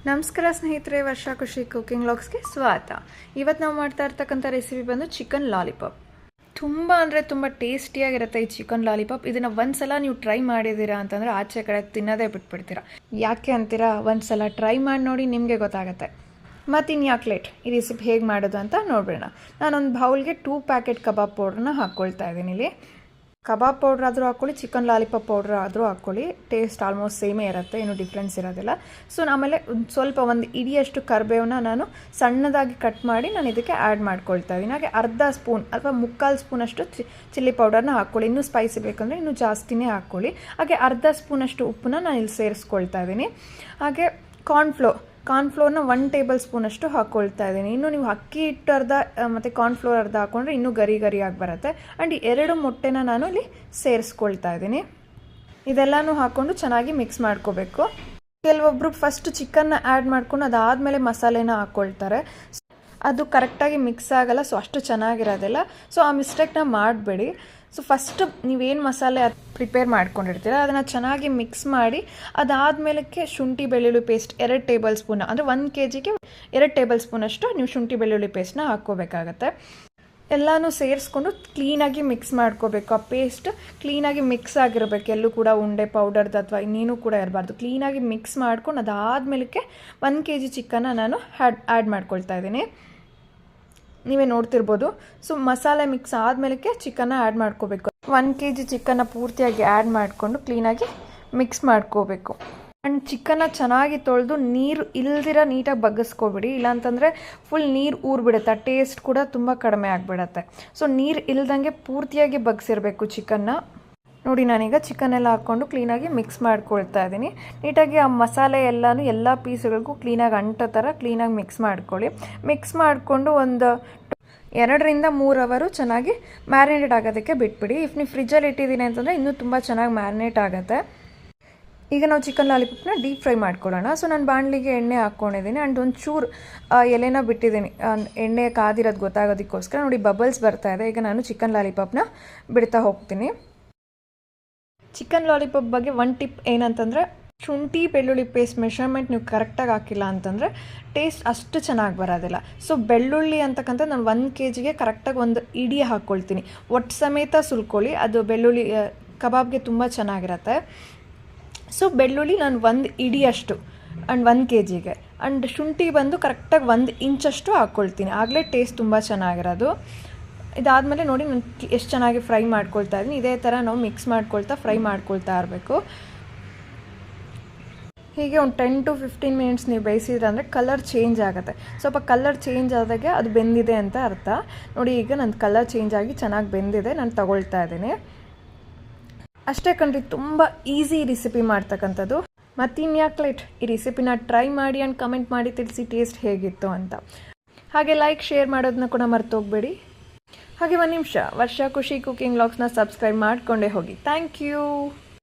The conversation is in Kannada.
ನಮಸ್ಕಾರ ಸ್ನೇಹಿತರೆ, ವರ್ಷಾ ಖುಷಿ ಕುಕಿಂಗ್ ವ್ಲಾಗ್ಸ್ಗೆ ಸ್ವಾಗತ. ಇವತ್ತು ನಾವು ಮಾಡ್ತಾ ಇರ್ತಕ್ಕಂಥ ರೆಸಿಪಿ ಬಂದು ಚಿಕನ್ ಲಾಲಿಪಾಪ್. ತುಂಬ ಅಂದರೆ ತುಂಬ ಟೇಸ್ಟಿಯಾಗಿರುತ್ತೆ ಈ ಚಿಕನ್ ಲಾಲಿಪಾಪ್. ಇದನ್ನು ಒಂದ್ಸಲ ನೀವು ಟ್ರೈ ಮಾಡಿದ್ದೀರಾ ಅಂತಂದರೆ ಆಚೆ ಕಡೆ ತಿನ್ನೋದೇ ಬಿಟ್ಬಿಡ್ತೀರಾ. ಯಾಕೆ ಅಂತೀರಾ? ಒಂದ್ಸಲ ಟ್ರೈ ಮಾಡಿ ನೋಡಿ, ನಿಮಗೆ ಗೊತ್ತಾಗುತ್ತೆ. ಮತ್ತು ಇನ್ಯಾಕೆ ಲೇಟ್, ಈ ರೆಸಿಪಿ ಹೇಗೆ ಮಾಡೋದು ಅಂತ ನೋಡೋಣ. ನಾನೊಂದು ಬೌಲ್ಗೆ 2 ಪ್ಯಾಕೆಟ್ ಕಬಾಬ್ ಪೌಡ್ರನ್ನ ಹಾಕ್ಕೊಳ್ತಾ ಇದ್ದೀನಿ. ಇಲ್ಲಿ ಕಬಾಬ್ ಪೌಡ್ರ್ ಆದರೂ ಹಾಕ್ಕೊಳ್ಳಿ, ಚಿಕನ್ ಲಾಲಿಪಾಪ್ ಪೌಡ್ರ್ ಆದರೂ ಹಾಕ್ಕೊಳ್ಳಿ, ಟೇಸ್ಟ್ ಆಲ್ಮೋಸ್ಟ್ ಸೇಮೇ ಇರುತ್ತೆ, ಏನು ಡಿಫ್ರೆನ್ಸ್ ಇರೋದಿಲ್ಲ. ಸೊ ಆಮೇಲೆ ಒಂದು ಇಡಿಯಷ್ಟು ಕರಿಬೇವನ್ನ ನಾನು ಸಣ್ಣದಾಗಿ ಕಟ್ ಮಾಡಿ ನಾನು ಇದಕ್ಕೆ ಆ್ಯಡ್ ಮಾಡ್ಕೊಳ್ತಾ ಇದ್ದೀನಿ. ಹಾಗೆ ಅರ್ಧ ಸ್ಪೂನ್ ಅಥವಾ 1/4 ಸ್ಪೂನಷ್ಟು ಚಿಲ್ಲಿ ಪೌಡರ್ನ ಹಾಕ್ಕೊಳ್ಳಿ. ಇನ್ನೂ ಸ್ಪೈಸಿ ಬೇಕಂದರೆ ಇನ್ನೂ ಜಾಸ್ತಿನೇ ಹಾಕ್ಕೊಳ್ಳಿ. ಹಾಗೆ ಅರ್ಧ ಸ್ಪೂನಷ್ಟು ಉಪ್ಪನ್ನ ನಾನು ಇಲ್ಲಿ ಸೇರಿಸ್ಕೊಳ್ತಾ ಇದ್ದೀನಿ. ಹಾಗೆ ಕಾರ್ನ್ಫ್ಲೋರ್ನ 1 ಟೇಬಲ್ ಸ್ಪೂನಷ್ಟು ಹಾಕ್ಕೊಳ್ತಾ ಇದ್ದೀನಿ. ಇನ್ನು ನೀವು ಅಕ್ಕಿ ಹಿಟ್ಟು ಅರ್ಧ ಮತ್ತು ಕಾರ್ನ್ಫ್ಲೋರ್ ಅರ್ಧ ಹಾಕ್ಕೊಂಡ್ರೆ ಇನ್ನೂ ಗರಿಯಾಗಿ ಬರುತ್ತೆ. ಆ್ಯಂಡ್ 2 ಮೊಟ್ಟೆನ ನಾನು ಇಲ್ಲಿ ಸೇರಿಸ್ಕೊಳ್ತಾ ಇದ್ದೀನಿ. ಇದೆಲ್ಲನೂ ಹಾಕ್ಕೊಂಡು ಚೆನ್ನಾಗಿ ಮಿಕ್ಸ್ ಮಾಡ್ಕೋಬೇಕು. ಕೆಲವೊಬ್ಬರು ಫಸ್ಟ್ ಚಿಕನ್ನ ಆ್ಯಡ್ ಮಾಡ್ಕೊಂಡು ಅದಾದಮೇಲೆ ಮಸಾಲೆನ ಹಾಕ್ಕೊಳ್ತಾರೆ. ಅದು ಕರೆಕ್ಟಾಗಿ ಮಿಕ್ಸ್ ಆಗಲ್ಲ, ಸೊ ಅಷ್ಟು ಚೆನ್ನಾಗಿರೋದಿಲ್ಲ. ಸೊ ಆ ಮಿಸ್ಟೇಕ್ನ ಮಾಡಬೇಡಿ. ಸೊ ಫಸ್ಟ್ ನೀವೇನು ಮಸಾಲೆ ಪ್ರಿಪೇರ್ ಮಾಡ್ಕೊಂಡಿರ್ತೀರ ಅದನ್ನು ಚೆನ್ನಾಗಿ ಮಿಕ್ಸ್ ಮಾಡಿ ಅದಾದಮೇಲಕ್ಕೆ ಶುಂಠಿ ಬೆಳ್ಳುಳ್ಳಿ ಪೇಸ್ಟ್ 2 ಟೇಬಲ್ ಸ್ಪೂನ್, ಅಂದರೆ 1 kgಗೆ 2 ಟೇಬಲ್ ಸ್ಪೂನಷ್ಟು ನೀವು ಶುಂಠಿ ಬೆಳ್ಳುಳ್ಳಿ ಪೇಸ್ಟ್ನ ಹಾಕ್ಕೋಬೇಕಾಗತ್ತೆ. ಎಲ್ಲನೂ ಸೇರಿಸ್ಕೊಂಡು ಕ್ಲೀನಾಗಿ ಮಿಕ್ಸ್ ಮಾಡ್ಕೋಬೇಕು. ಆ ಪೇಸ್ಟ್ ಕ್ಲೀನಾಗಿ ಮಿಕ್ಸ್ ಆಗಿರಬೇಕು, ಎಲ್ಲೂ ಕೂಡ ಉಂಡೆ ಪೌಡರ್ದು ಅಥವಾ ಇನ್ನೇನು ಕೂಡ ಇರಬಾರ್ದು. ಕ್ಲೀನಾಗಿ ಮಿಕ್ಸ್ ಮಾಡ್ಕೊಂಡು ಅದಾದಮೇಲಕ್ಕೆ 1 kg ಚಿಕನ್ನ ನಾನು ಆ್ಯಡ್ ಮಾಡ್ಕೊಳ್ತಾ ಇದ್ದೀನಿ. ನೀವೇ ನೋಡ್ತಿರ್ಬೋದು. ಸೊ ಮಸಾಲೆ ಮಿಕ್ಸ್ ಆದಮೇಲಕ್ಕೆ ಚಿಕನ್ನ ಆ್ಯಡ್ ಮಾಡ್ಕೋಬೇಕು. 1 kg ಚಿಕನ್ನ ಪೂರ್ತಿಯಾಗಿ ಆ್ಯಡ್ ಮಾಡಿಕೊಂಡು ಕ್ಲೀನಾಗಿ ಮಿಕ್ಸ್ ಮಾಡ್ಕೋಬೇಕು. ಆ್ಯಂಡ್ ಚಿಕನ್ನ ಚೆನ್ನಾಗಿ ತೊಳೆದು ನೀರು ಇಲ್ದಿರ ನೀಟಾಗಿ ಬಗ್ಗಿಸ್ಕೊಬಿಡಿ, ಇಲ್ಲಾಂತಂದರೆ ಫುಲ್ ನೀರು ಊರಿಬಿಡುತ್ತೆ, ಟೇಸ್ಟ್ ಕೂಡ ತುಂಬ ಕಡಿಮೆ ಆಗಿಬಿಡತ್ತೆ. ಸೊ ನೀರು ಇಲ್ದಂಗೆ ಪೂರ್ತಿಯಾಗಿ ಬಗ್ಸಿರಬೇಕು ಚಿಕನ್ನ. ನೋಡಿ, ನಾನೀಗ ಚಿಕನ್ ಎಲ್ಲ ಹಾಕ್ಕೊಂಡು ಕ್ಲೀನಾಗಿ ಮಿಕ್ಸ್ ಮಾಡ್ಕೊಳ್ತಾ ಇದ್ದೀನಿ. ನೀಟಾಗಿ ಆ ಮಸಾಲೆ ಎಲ್ಲ ಪೀಸ್ಗಳಿಗೂ ಕ್ಲೀನಾಗಿ ಅಂಟೋ ಥರ ಕ್ಲೀನಾಗಿ ಮಿಕ್ಸ್ ಮಾಡ್ಕೊಳ್ಳಿ. ಮಿಕ್ಸ್ ಮಾಡಿಕೊಂಡು ಒಂದು 2 ರಿಂದ 3 ಅವರು ಚೆನ್ನಾಗಿ ಮ್ಯಾರಿನೇಟ್ ಆಗೋದಕ್ಕೆ ಬಿಟ್ಬಿಡಿ. ಇಫ್ ನೀವು ಫ್ರಿಜ್ಜಲ್ಲಿ ಇಟ್ಟಿದ್ದೀನಿ ಅಂತಂದರೆ ಇನ್ನೂ ತುಂಬ ಚೆನ್ನಾಗಿ ಮ್ಯಾರಿನೇಟ್ ಆಗುತ್ತೆ. ಈಗ ನಾವು ಚಿಕನ್ ಲಾಲಿಪಾಪ್ನ ಡೀಪ್ ಫ್ರೈ ಮಾಡ್ಕೊಳ್ಳೋಣ. ಸೊ ನಾನು ಬಾಣಲಿಗೆ ಎಣ್ಣೆ ಹಾಕ್ಕೊಂಡಿದ್ದೀನಿ ಆ್ಯಂಡ್ ಒಂದು ಚೂರು ಎಲೆನ ಬಿಟ್ಟಿದ್ದೀನಿ, ಎಣ್ಣೆ ಕಾದಿರೋದು ಗೊತ್ತಾಗೋದಕ್ಕೋಸ್ಕರ. ನೋಡಿ, ಬಬಲ್ಸ್ ಬರ್ತಾ ಇದೆ. ಈಗ ನಾನು ಚಿಕನ್ ಲಾಲಿಪಾಪ್ನ ಬಿಡ್ತಾ ಹೋಗ್ತೀನಿ. ಚಿಕನ್ ಲಾಲಿಪಾಪ್ ಬಗ್ಗೆ ಒಂದು ಟಿಪ್ ಏನಂತಂದರೆ, ಶುಂಠಿ ಬೆಳ್ಳುಳ್ಳಿ ಪೇಸ್ಟ್ ಮೆಷರ್ಮೆಂಟ್ ನೀವು ಕರೆಕ್ಟಾಗಿ ಹಾಕಿಲ್ಲ ಅಂತಂದರೆ ಟೇಸ್ಟ್ ಅಷ್ಟು ಚೆನ್ನಾಗಿ ಬರೋದಿಲ್ಲ. ಸೊ ಬೆಳ್ಳುಳ್ಳಿ ಅಂತಕ್ಕಂಥ ನಾನು 1 kgಗೆ ಕರೆಕ್ಟಾಗಿ ಒಂದು ಇಡಿ ಹಾಕ್ಕೊಳ್ತೀನಿ. ಒಟ್ಟು ಸಮೇತ ಸುಲ್ಕೊಳ್ಳಿ, ಅದು ಬೆಳ್ಳುಳ್ಳಿ ಕಬಾಬ್ಗೆ ತುಂಬ ಚೆನ್ನಾಗಿರುತ್ತೆ. ಸೊ ಬೆಳ್ಳುಳ್ಳಿ ನಾನು 1 ಇಡಿಯಷ್ಟು ಆ್ಯಂಡ್ 1 kgಗೆ. ಆ್ಯಂಡ್ ಶುಂಠಿ ಬಂದು ಕರೆಕ್ಟಾಗಿ 1 ಇಂಚಷ್ಟು ಹಾಕ್ಕೊಳ್ತೀನಿ, ಆಗಲೇ ಟೇಸ್ಟ್ ತುಂಬ ಚೆನ್ನಾಗಿರೋದು. ಇದಾದಮೇಲೆ ನೋಡಿ, ನಾನು ಎಷ್ಟು ಚೆನ್ನಾಗಿ ಫ್ರೈ ಮಾಡ್ಕೊಳ್ತಾ ಇದ್ದೀನಿ. ಇದೇ ಥರ ನಾವು ಮಿಕ್ಸ್ ಮಾಡ್ಕೊಳ್ತಾ ಫ್ರೈ ಮಾಡ್ಕೊಳ್ತಾ ಇರಬೇಕು. ಹೀಗೆ ಒಂದು 10 to 15 ಮಿನಿಟ್ಸ್ ನೀವು ಬೇಯಿಸಿದ್ರೆ ಅಂದರೆ ಕಲರ್ ಚೇಂಜ್ ಆಗುತ್ತೆ. ಸ್ವಲ್ಪ ಕಲರ್ ಚೇಂಜ್ ಆದಾಗೆ ಅದು ಬೆಂದಿದೆ ಅಂತ ಅರ್ಥ. ನೋಡಿ, ಈಗ ನನ್ನ ಕಲರ್ ಚೇಂಜ್ ಆಗಿ ಚೆನ್ನಾಗಿ ಬೆಂದಿದೆ, ನಾನು ತಗೊಳ್ತಾ ಇದ್ದೀನಿ. ಅಷ್ಟೇ ಕಣ್ರಿ, ತುಂಬ ಈಸಿ ರೆಸಿಪಿ ಮಾಡ್ತಕ್ಕಂಥದ್ದು. ಮತ್ತಿನ್ಯಾಕೆ ಲೇಟ್, ಈ ರೆಸಿಪಿನ ಟ್ರೈ ಮಾಡಿ ಆ್ಯಂಡ್ ಕಮೆಂಟ್ ಮಾಡಿ ತಿಳಿಸಿ ಟೇಸ್ಟ್ ಹೇಗಿತ್ತು ಅಂತ. ಹಾಗೆ ಲೈಕ್ ಶೇರ್ ಮಾಡೋದನ್ನ ಕೂಡ ಮರ್ತೋಗ್ಬೇಡಿ. ಹಾಗೆ 1 ನಿಮಿಷ, ವರ್ಷಾ ಖುಷಿ ಕುಕಿಂಗ್ ವ್ಲಾಗ್ಸ್ನ ಸಬ್ಸ್ಕ್ರೈಬ್ ಮಾಡಿಕೊಂಡೇ ಹೋಗಿ. Thank you.